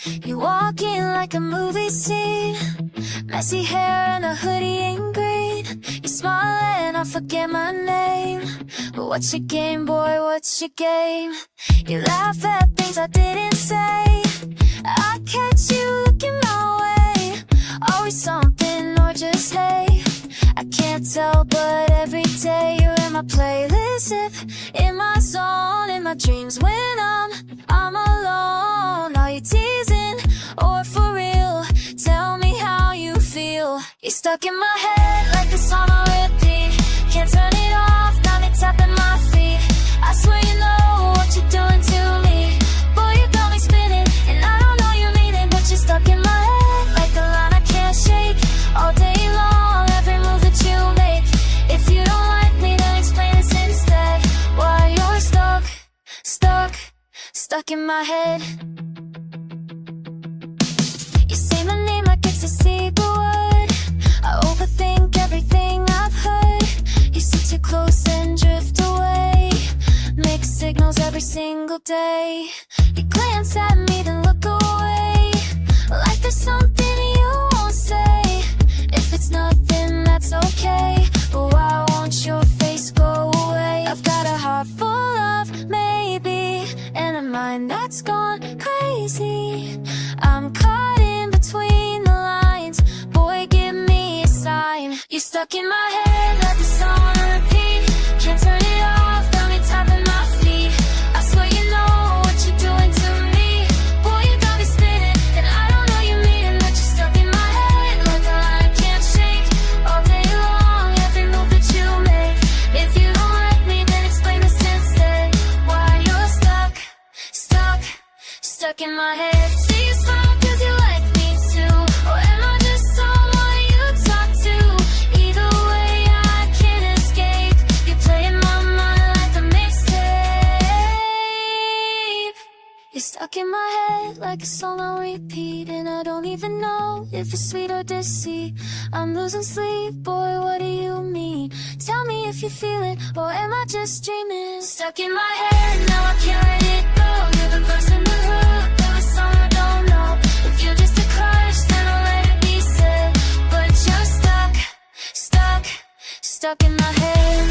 You walk in like a movie scene, messy hair and a hoodie in green. You smile and I forget my name, but what's your game, boy, what's your game? You laugh at things I didn't say, I catch you looking my way. Always something or just hey, I can't tell, but every day you're in my playlist. If in my zone, in my dreams when I'm alone. Are you teasing or for real? Tell me how you feel. You're stuck in my head like a song on repeat. Can't turn it off, got me tapping my feet. I swear you know what you're doing to me. Boy, you got me spinning, and I don't know you mean it, but you're stuck in my head like a line I can't shake. All day long, every move that you make. If you don't like me, then explain this instead. Why you're stuck in my head. You say my name like it's a single word. I overthink everything I've heard. You sit too close and drift away, mixed signals every single day. You glance at me then look away, like there's something you won't say. If it's nothing, that's okay, but why won't your face go away? I've got a heart full of maybe, and a mind that's gone crazy. I'm caught in between the lines, boy, give me a sign. You're stuck in my head like a song on repeat. Can't turn it off, got me tapping my feet. I swear you know what you're doing to me. Boy, you got me spinning, and I don't know you mean it, but you're stuck in my head like a line I can't shake. All day long, every move that you make. If you don't like me, then explain this instead. Why you're stuck in my head. See you smile cause you like me too, or am I just someone you talk to? Either way, I can't escape. You're playing my mind like a mixtape. You're stuck in my head like a song on repeat, and I don't even know if it's sweet or deceit. I'm losing sleep, boy, what do you mean? Tell me if you feel it, or am I just dreaming? Stuck in my head, now I can't let it go. You're the verse in the hook, the song I don't know. If you're just a crush, then I'll let it be said. But you're stuck in my head.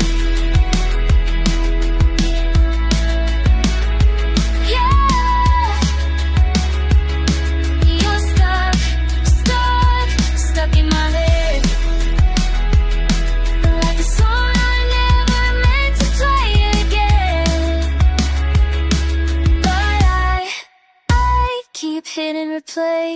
Yeah, you're stuck in my head. Like a song I never meant to play again, but I keep hitting replay.